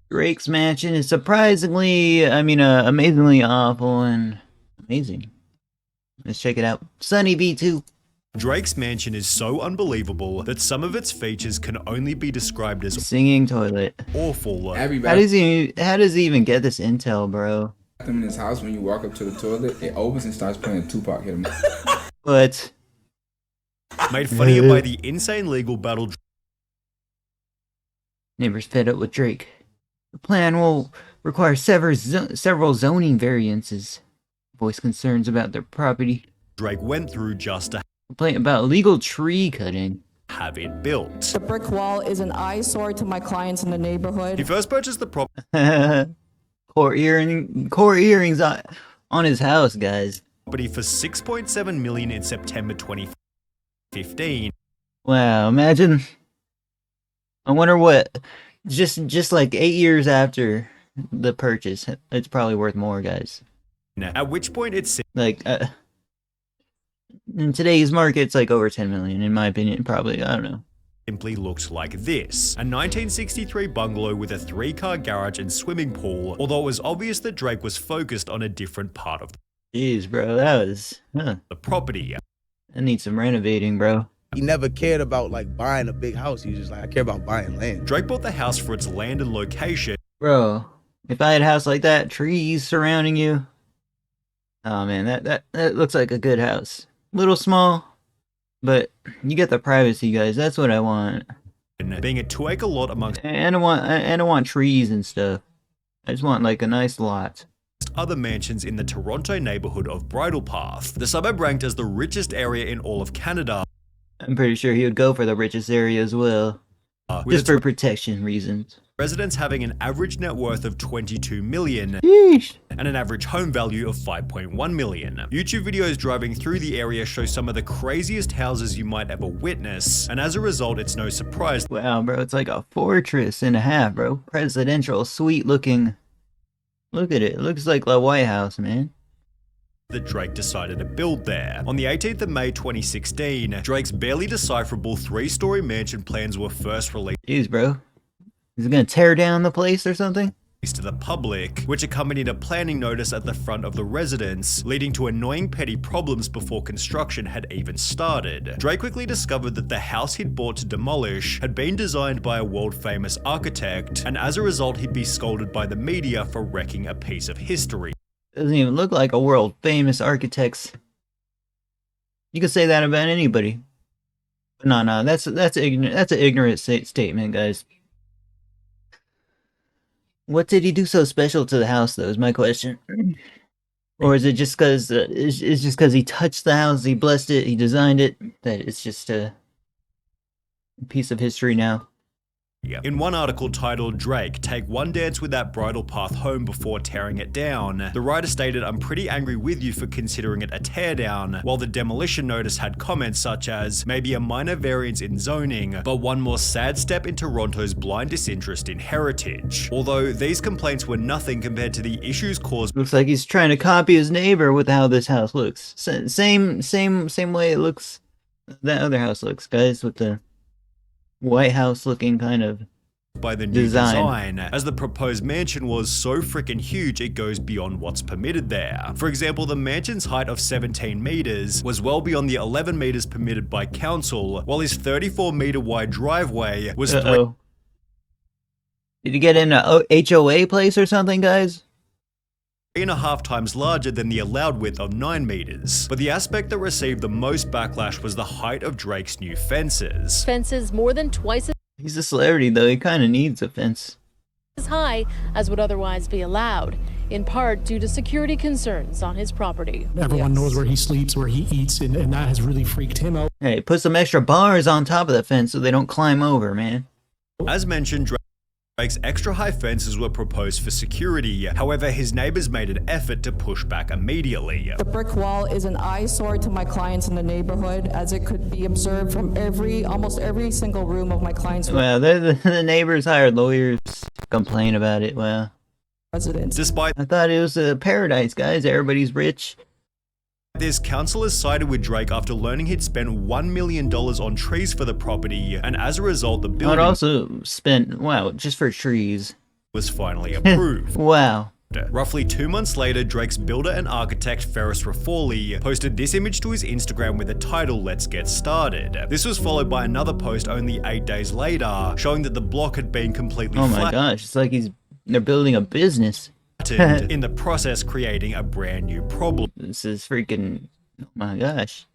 Drake's mansion is surprisingly, amazingly awful and amazing. Let's check it out. Sunny B2. Drake's mansion is so unbelievable that some of its features can only be described as Singing toilet. awful. How does he even get this intel, bro? In his house, when you walk up to the toilet, it opens and starts playing Tupac Hit 'Em. What? Made funnier by the insane legal battle. Neighbors fed up with Drake. The plan will require several zoning variances. Voice concerns about their property. Drake went through just to Complaint about illegal tree cutting. have it built. The brick wall is an eyesore to my clients in the neighborhood. He first purchased the property Core earrings on his house, guys. for $6.7 million in September 2015. Wow, imagine. I wonder what, just like 8 years after the purchase, it's probably worth more, guys. At which point it's Like, in today's market, it's like over 10 million, in my opinion, probably, I don't know. simply looked like this. A 1963 bungalow with a 3-car garage and swimming pool, although it was obvious that Drake was focused on a different part of Jeez, bro, that was, the property. I need some renovating, bro. He never cared about like buying a big house. He was just like, I care about buying land. Drake bought the house for its land and location, Bro, if I had a house like that, trees surrounding you. Oh man, that looks like a good house. Little small, but you get the privacy, guys. That's what I want. and being a 2-acre lot amongst And I want trees and stuff. I just want like a nice lot. other mansions in the Toronto neighborhood of Bridle Path. The suburb ranked as the richest area in all of Canada, I'm pretty sure he would go for the richest area as well. with Just its for protection reasons. residents having an average net worth of $22 million Sheesh. and an average home value of $5.1 million. YouTube videos driving through the area show some of the craziest houses you might ever witness, and as a result, it's no surprise Wow, bro, it's like a fortress and a half, bro. Presidential, sweet looking. Look at it. It looks like the White House, man. that Drake decided to build there. On the 18th of May 2016, Drake's barely decipherable 3-story mansion plans were first released Jeez, bro. Is it gonna tear down the place or something? to the public, which accompanied a planning notice at the front of the residence, leading to annoying petty problems before construction had even started. Drake quickly discovered that the house he'd bought to demolish had been designed by a world-famous architect, and as a result he'd be scolded by the media for wrecking a piece of history. Doesn't even look like a world famous architect's. You could say that about anybody. But no, that's an ignorant statement, guys. What did he do so special to the house, though? Is my question. Or is it just because it's just because he touched the house, he blessed it, he designed it, that it's just a piece of history now? In one article titled "Drake, Take One Dance with That Bridal Path Home Before Tearing It Down," the writer stated, "I'm pretty angry with you for considering it a teardown," while the demolition notice had comments such as, "Maybe a minor variance in zoning, but one more sad step in Toronto's blind disinterest in heritage." Although these complaints were nothing compared to the issues caused Looks like he's trying to copy his neighbor with how this house looks. Same way it looks. That other house looks, guys, with the White House looking kind of by the new design, as the proposed mansion was so freaking huge it goes beyond what's permitted there. For example, the mansion's height of 17 meters was well beyond the 11 meters permitted by council, while his 34-meter wide driveway was Did he get in a HOA place or something, guys? 3.5 times larger than the allowed width of 9 meters. But the aspect that received the most backlash was the height of Drake's new fences. Fences more than twice He's a celebrity, though. He kind of needs a fence. as high as would otherwise be allowed, in part due to security concerns on his property. Everyone knows where he sleeps, where he eats, and that has really freaked him out. Hey, put some extra bars on top of the fence so they don't climb over, man. As mentioned, Drake's extra high fences were proposed for security. However, his neighbors made an effort to push back immediately. The brick wall is an eyesore to my clients in the neighborhood, as it could be observed from almost every single room of my clients' Well, the neighbors hired lawyers to complain about it. Well, residence. Despite I thought it was a paradise, guys. Everybody's rich. this, councillors sided with Drake after learning he'd spent $1 million on trees for the property, and as a result, the I'd building also spent, wow, just for trees. was finally approved. Wow. Roughly 2 months later, Drake's builder and architect Ferris Rafforli posted this image to his Instagram with the title, "Let's Get Started." This was followed by another post only 8 days later, showing that the block had been completely Oh my gosh, it's like they're building a business. flattened, in the process creating a brand new problem. This is freaking, oh my gosh.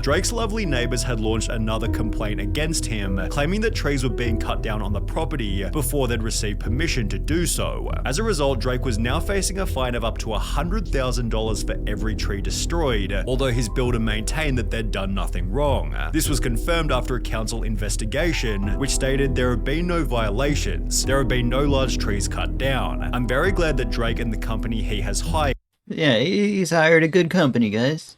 Drake's lovely neighbors had launched another complaint against him, claiming that trees were being cut down on the property before they'd received permission to do so. As a result, Drake was now facing a fine of up to $100,000 for every tree destroyed, although his builder maintained that they'd done nothing wrong. This was confirmed after a council investigation, which stated there have been no violations, there have been no large trees cut down. I'm very glad that Drake and the company he has hired Yeah, he's hired a good company, guys.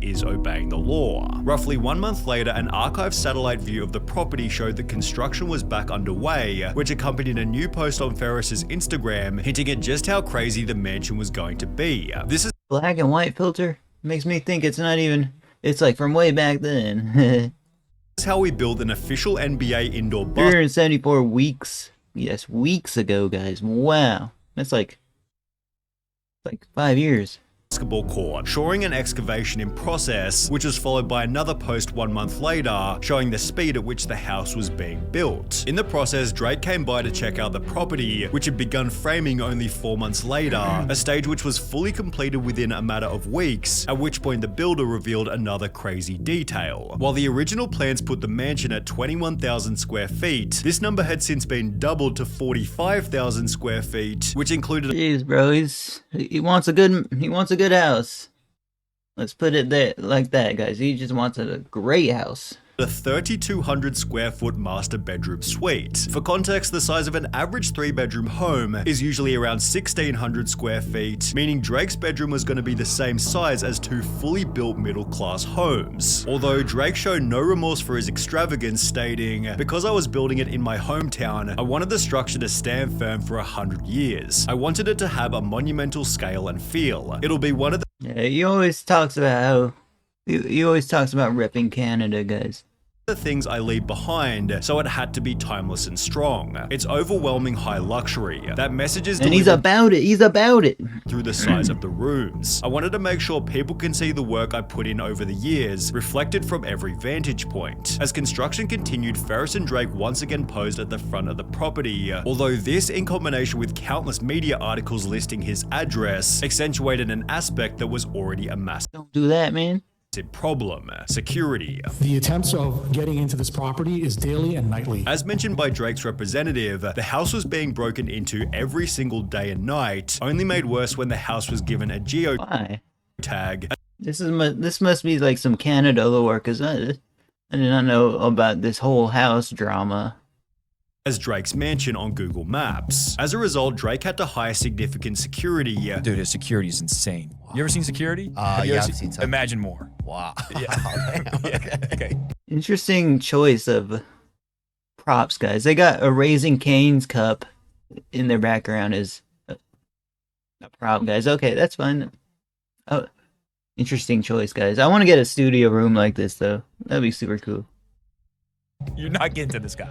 is obeying the law. Roughly 1 month later, an archived satellite view of the property showed that construction was back underway, which accompanied a new post on Ferris's Instagram hinting at just how crazy the mansion was going to be. This is Black and white filter makes me think it's not even, it's like from way back then. how we built an official NBA indoor 374 weeks. Yes, weeks ago, guys. Wow. That's like 5 years. basketball court, showing an excavation in process, which was followed by another post 1 month later, showing the speed at which the house was being built. In the process, Drake came by to check out the property, which had begun framing only 4 months later, a stage which was fully completed within a matter of weeks, at which point the builder revealed another crazy detail. While the original plans put the mansion at 21,000 square feet, this number had since been doubled to 45,000 square feet, which included Jeez, bro, he wants a good house. Let's put it there like that, guys. He just wants a great house. a 3,200 square foot master bedroom suite. For context, the size of an average 3-bedroom home is usually around 1,600 square feet, meaning Drake's bedroom was going to be the same size as 2 fully built middle-class homes. Although Drake showed no remorse for his extravagance, stating, "Because I was building it in my hometown, I wanted the structure to stand firm for 100 years. I wanted it to have a monumental scale and feel. It'll be one of the Yeah, he always talks about how he always talks about repping Canada, guys. things I leave behind, so it had to be timeless and strong. It's overwhelming high luxury. That message is And he's delivered about it. He's about it. through the size of the rooms. I wanted to make sure people can see the work I put in over the years, reflected from every vantage point." As construction continued, Ferris and Drake once again posed at the front of the property, although this, in combination with countless media articles listing his address, accentuated an aspect that was already a massive Don't do that, man. problem: security. The attempts of getting into this property is daily and nightly. As mentioned by Drake's representative, the house was being broken into every single day and night, only made worse when the house was given a geo Why? tag. This must be like some Canada lore, because I did not know about this whole house drama. As Drake's mansion on Google Maps. As a result, Drake had to hire significant security. Dude, his security is insane. You ever seen security? Have you Yeah, ever I've seen some. Imagine more. Wow. Yeah. Okay. Interesting choice of props, guys. They got a Raising Cane's cup in their background as a prop, guys. Okay, that's fine. Oh, interesting choice, guys. I want to get a studio room like this, though. That'd be super cool. You're not getting to this guy.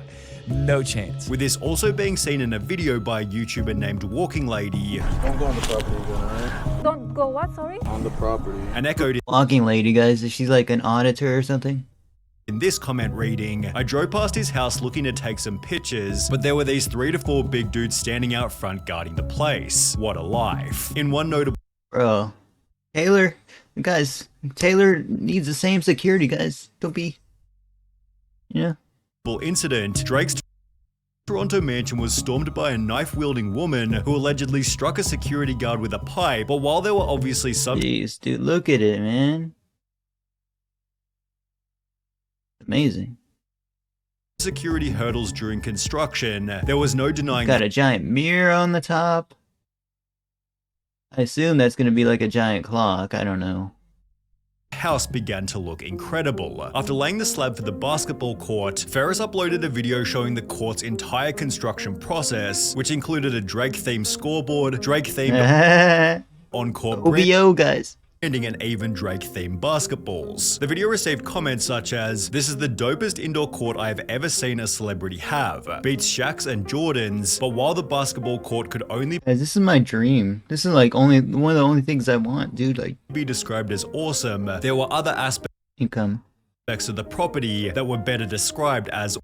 No chance. With this also being seen in a video by a YouTuber named Walking Lady, Don't go on the property again, alright? Don't go what, sorry? On the property. and echoed Walking lady, guys. Is she like an auditor or something? in this comment reading, "I drove past his house looking to take some pictures, but there were these 3 to 4 big dudes standing out front guarding the place. What a life." In one notable Bro, Taylor, guys, Taylor needs the same security, guys. Don't be, yeah. incident, Drake's Toronto mansion was stormed by a knife-wielding woman who allegedly struck a security guard with a pipe, but while there were obviously some Jeez, dude, look at it, man. Amazing. security hurdles during construction, there was no denying Got a giant mirror on the top. I assume that's gonna be like a giant clock. I don't know. the house began to look incredible. After laying the slab for the basketball court, Ferris uploaded a video showing the court's entire construction process, which included a Drake-themed scoreboard, Drake-themed OVO, on-court guys. and even Drake-themed basketballs. The video received comments such as, "This is the dopest indoor court I have ever seen a celebrity have. Beats Shaq's and Jordan's, but while the basketball court could only Guys, this is my dream. This is like one of the only things I want, dude. Like, be described as awesome, there were other income. aspects of the property that were better described as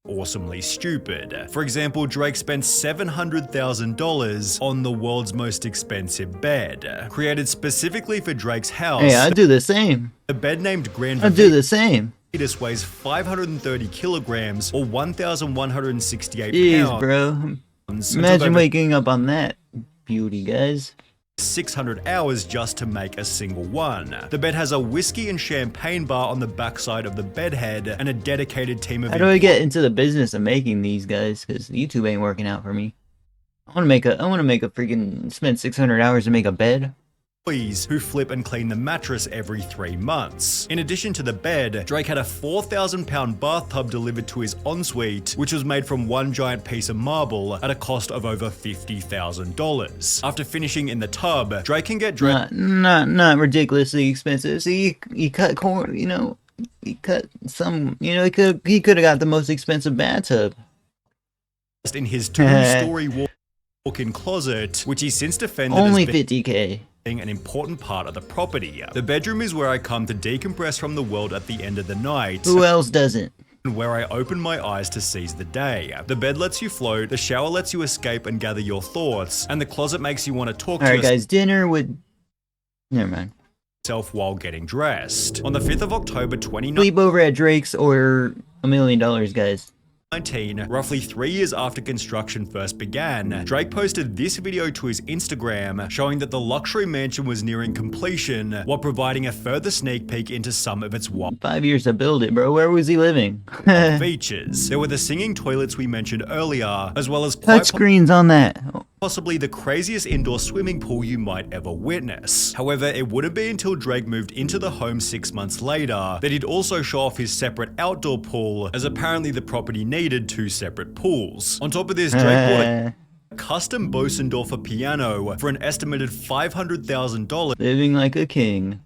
awesomely stupid. For example, Drake spent $700,000 on the world's most expensive bed, created specifically for Drake's house. Hey, I'd do the same. The bed named Grand I'd do the same. This weighs 530 kilograms or 1,168 Jeez, pounds. bro. and took Imagine over waking up on that beauty, guys. 600 hours just to make a single one. The bed has a whiskey and champagne bar on the backside of the bed head and a dedicated team of How do I get into the business of making these, guys? Because YouTube ain't working out for me. I want to make a freaking spend 600 hours to make a bed. employees who flip and clean the mattress every 3 months. In addition to the bed, Drake had a 4,000-pound bathtub delivered to his ensuite, which was made from one giant piece of marble at a cost of over $50,000. After finishing in the tub, Drake can get dressed. Not ridiculously expensive. See, he cut corn. You know, he cut some. You know, he could have got the most expensive bathtub. In his 2-story walk-in closet, which he's since defended Only as being $50K. an important part of the property. The bedroom is where I come to decompress from the world at the end of the night. Who else doesn't? And where I open my eyes to seize the day. The bed lets you float, the shower lets you escape and gather your thoughts, and the closet makes you want to talk Alright, guys, dinner with. Never mind. yourself while getting dressed. On the 5th of October 2019, Sleep over at Drake's or $1 million, guys. roughly 3 years after construction first began, Drake posted this video to his Instagram showing that the luxury mansion was nearing completion while providing a further sneak peek into some of its wild 5 years to build it, bro. Where was he living? features. There were the singing toilets we mentioned earlier, as well as Touch screens on that. possibly the craziest indoor swimming pool you might ever witness. However, it wouldn't be until Drake moved into the home 6 months later that he'd also show off his separate outdoor pool, as apparently the property needed 2 separate pools. On top of this, Drake bought a custom Bosendorfer piano for an estimated $500,000, Living like a king.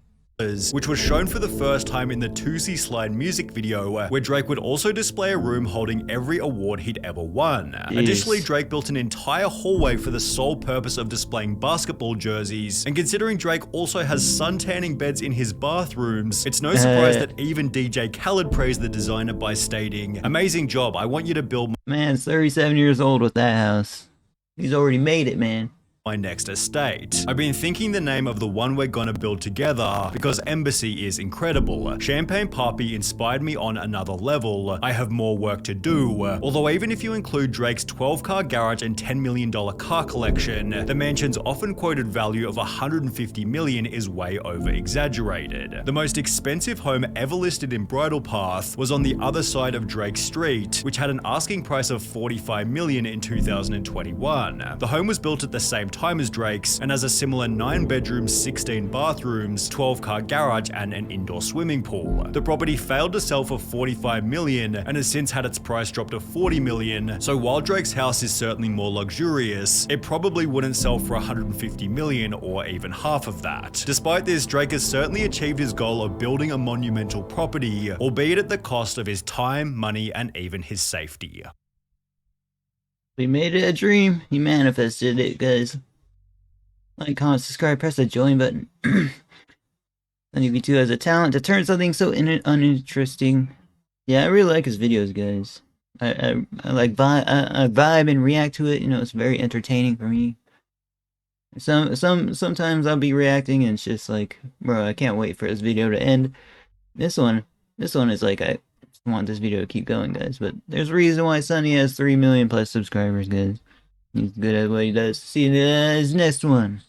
which was shown for the first time in the Tootsie Slide music video, where Drake would also display a room holding every award he'd ever won. Jeez. Additionally, Drake built an entire hallway for the sole purpose of displaying basketball jerseys, and considering Drake also has sun-tanning beds in his bathrooms, it's no surprise that even DJ Khaled praised the designer by stating, "Amazing job, I want you to build Man's 37 years old with that house. He's already made it, man. my next estate. I've been thinking the name of the one we're gonna build together because Embassy is incredible. Champagne Papi inspired me on another level. I have more work to do. Although even if you include Drake's 12-car garage and $10 million car collection, the mansion's often quoted value of $150 million is way over exaggerated. The most expensive home ever listed in Bridle Path was on the other side of Drake Street, which had an asking price of $45 million in 2021. The home was built at the same time as Drake's and has a similar 9 bedrooms, 16 bathrooms, 12-car garage and an indoor swimming pool. The property failed to sell for $45 million and has since had its price dropped to $40 million, so while Drake's house is certainly more luxurious, it probably wouldn't sell for $150 million or even half of that. Despite this, Drake has certainly achieved his goal of building a monumental property, albeit at the cost of his time, money and even his safety. We made it a dream. He manifested it, guys. Like, comment, subscribe, press the join button. UV2 has a talent to turn something so uninteresting. Yeah, I really like his videos, guys. I like I vibe and react to it. You know, it's very entertaining for me. Sometimes I'll be reacting and it's just like, bro, I can't wait for this video to end. This one is like, I want this video to keep going, guys, but there's a reason why Sonny has 3 million plus subscribers, guys. He's good at what he does. See you in his next one.